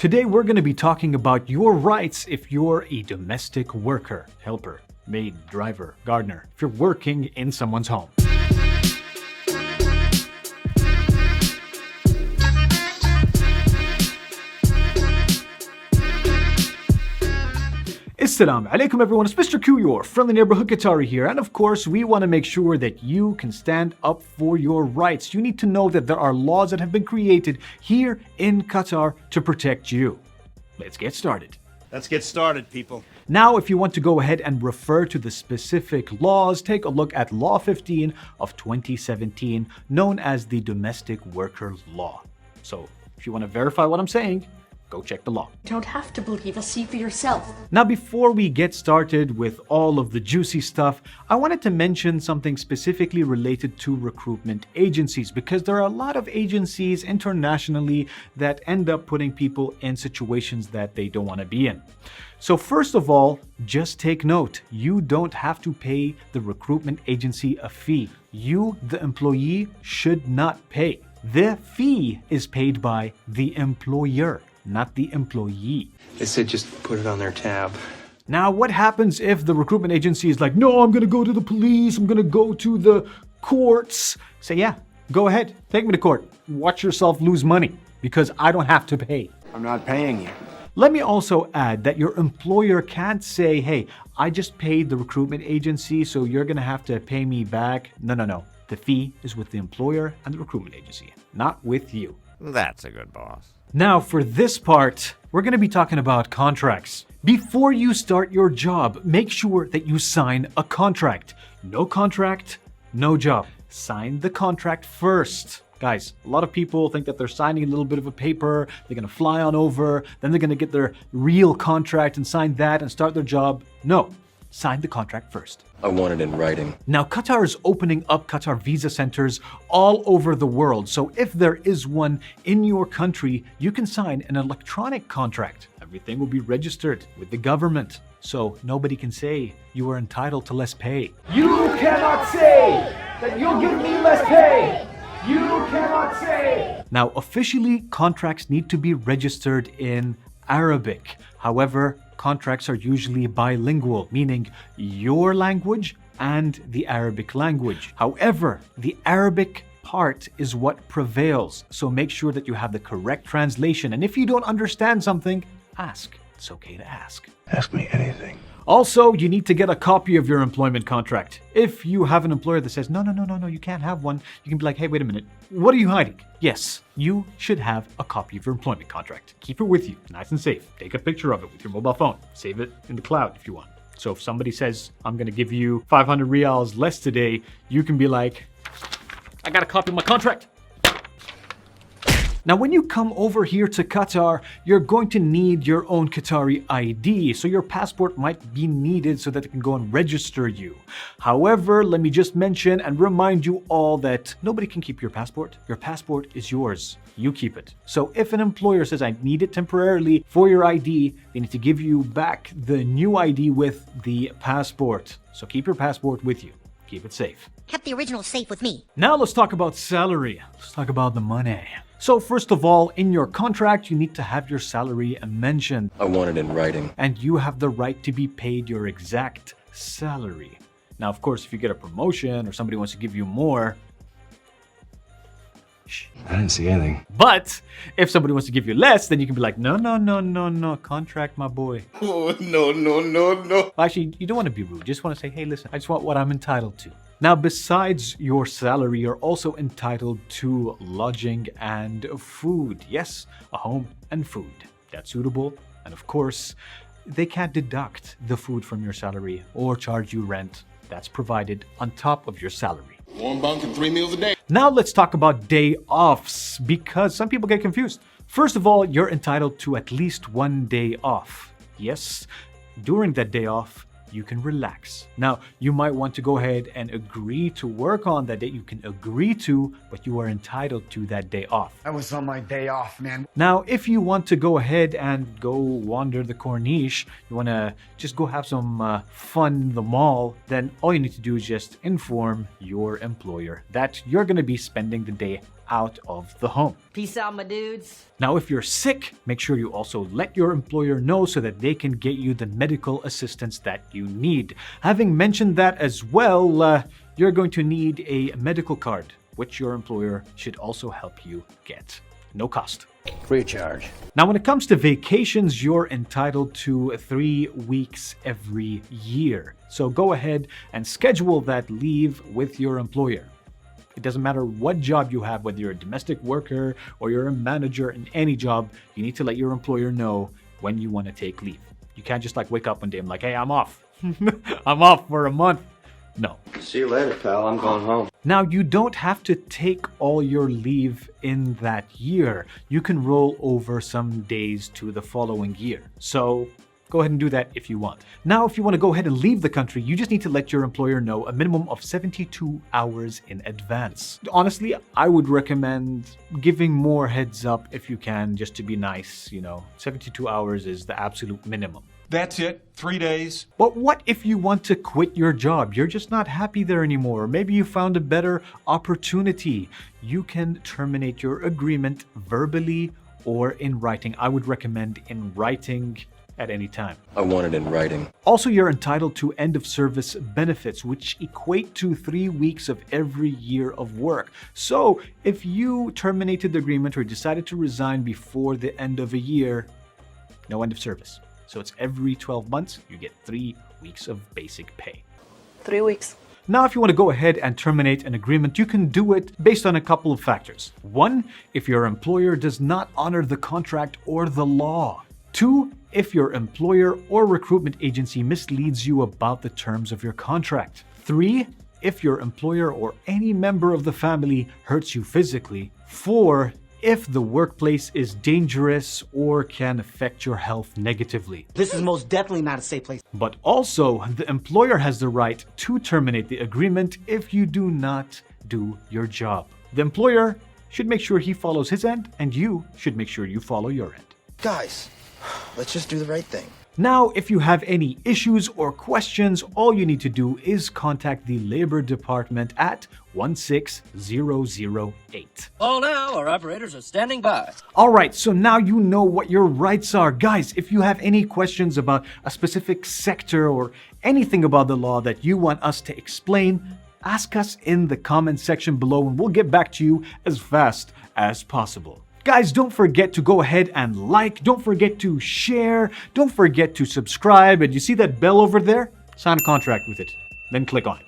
Today we're going to be talking about your rights if you're a domestic worker, helper, maid, driver, gardener, if you're working in someone's home. Assalamu alaikum everyone, it's MR.Q, your friendly neighborhood Qatari here, and of course we want to make sure that you can stand up for your rights. You need to know that there are laws that have been created here in Qatar to protect you. Let's get started. Let's get started, people. Now, if you want to go ahead and refer to the specific laws, take a look at Law 15 of 2017, known as the Domestic Worker Law. So, if you want to verify what I'm saying, go check the law. You don't have to believe us, see for yourself. Now, before we get started with all of the juicy stuff, I wanted to mention something specifically related to recruitment agencies, because there are a lot of agencies internationally that end up putting people in situations that they don't want to be in. So first of all, just take note, you don't have to pay the recruitment agency a fee. You, the employee, should not pay. The fee is paid by the employer, not the employee. They said just put it on their tab. Now, what happens if the recruitment agency is like, no, I'm going to go to the police, I'm going to go to the courts? Say, yeah, go ahead, take me to court. Watch yourself lose money because I don't have to pay. I'm not paying you. Let me also add that your employer can't say, hey, I just paid the recruitment agency, so you're going to have to pay me back. No. The fee is with the employer and the recruitment agency, not with you. That's a good boss. Now, for this part, we're going to be talking about contracts. Before you start your job, make sure that you sign a contract. No contract, no job. Sign the contract first. Guys, a lot of people think that they're signing a little bit of a paper, they're going to fly on over, then they're going to get their real contract and sign that and start their job. No, sign the contract first. I want it in writing. Now, Qatar is opening up Qatar visa centers all over the world. So if there is one in your country, you can sign an electronic contract. Everything will be registered with the government. So nobody can say you are entitled to less pay. You cannot say that you'll give me less pay. You cannot say. Now, officially, contracts need to be registered in Arabic. However, contracts are usually bilingual, meaning your language and the Arabic language. However, the Arabic part is what prevails, so make sure that you have the correct translation. And if you don't understand something, ask. It's okay to ask. Ask me anything. Also, you need to get a copy of your employment contract. If you have an employer that says, no, you can't have one, you can be like, hey, wait a minute, what are you hiding? Yes, you should have a copy of your employment contract. Keep it with you, nice and safe. Take a picture of it with your mobile phone. Save it in the cloud if you want. So if somebody says, I'm going to give you 500 riyals less today, you can be like, I got a copy of my contract. Now, when you come over here to Qatar, you're going to need your own Qatari ID, so your passport might be needed so that they can go and register you. However, let me just mention and remind you all that nobody can keep your passport. Your passport is yours. You keep it. So if an employer says, I need it temporarily for your ID, they need to give you back the new ID with the passport. So keep your passport with you. Keep it safe. Kept the original safe with me. Now let's talk about salary. Let's talk about the money. So first of all, in your contract, you need to have your salary mentioned. I want it in writing. And you have the right to be paid your exact salary. Now, of course, if you get a promotion or somebody wants to give you more, I didn't see anything. But if somebody wants to give you less, then you can be like, no, contract, my boy. Oh, no. Actually, you don't want to be rude. You just want to say, hey, listen, I just want what I'm entitled to. Now, besides your salary, you're also entitled to lodging and food. Yes, a home and food. That's suitable. And of course, they can't deduct the food from your salary or charge you rent. That's provided on top of your salary. Warm bunk and 3 meals a day. Now let's talk about day offs, because some people get confused. First of all, you're entitled to at least 1 day off. Yes, during that day off, you can relax. Now, you might want to go ahead and agree to work on that day. You can agree to, but you are entitled to that day off. I was on my day off, man. Now, if you want to go ahead and go wander the Corniche, you want to just go have some fun in the mall, then all you need to do is just inform your employer that you're going to be spending the day out of the home. Peace out, my dudes. Now, if you're sick, make sure you also let your employer know so that they can get you the medical assistance that you need. Having mentioned that as well, you're going to need a medical card, which your employer should also help you get. No cost. Free of charge. Now, when it comes to vacations, you're entitled to 3 weeks every year. So go ahead and schedule that leave with your employer. It doesn't matter what job you have, whether you're a domestic worker or you're a manager in any job, you need to let your employer know when you want to take leave. You can't just wake up one day and hey, I'm off. I'm off for a month. No. See you later, pal. I'm going home. Now, you don't have to take all your leave in that year. You can roll over some days to the following year. So go ahead and do that if you want. Now, if you want to go ahead and leave the country, you just need to let your employer know a minimum of 72 hours in advance. Honestly, I would recommend giving more heads up if you can, just to be nice. 72 hours is the absolute minimum. That's it. 3 days. But what if you want to quit your job? You're just not happy there anymore. Maybe you found a better opportunity. You can terminate your agreement verbally or in writing. I would recommend in writing at any time. I want it in writing. Also, you're entitled to end of service benefits, which equate to 3 weeks of every year of work. So if you terminated the agreement or decided to resign before the end of a year, no end of service. So it's every 12 months, you get 3 weeks of basic pay. 3 weeks. Now, if you want to go ahead and terminate an agreement, you can do it based on a couple of factors. 1, if your employer does not honor the contract or the law. 2, if your employer or recruitment agency misleads you about the terms of your contract. 3, if your employer or any member of the family hurts you physically. 4, if the workplace is dangerous or can affect your health negatively. This is most definitely not a safe place. But also, the employer has the right to terminate the agreement if you do not do your job. The employer should make sure he follows his end, and you should make sure you follow your end. Guys, let's just do the right thing. Now, if you have any issues or questions, all you need to do is contact the Labor Department at 16008. All now, our operators are standing by. All right, so now you know what your rights are. Guys, if you have any questions about a specific sector or anything about the law that you want us to explain, ask us in the comment section below and we'll get back to you as fast as possible. Guys, don't forget to go ahead and don't forget to share, don't forget to subscribe, and you see that bell over there? Sign a contract with it, then click on it.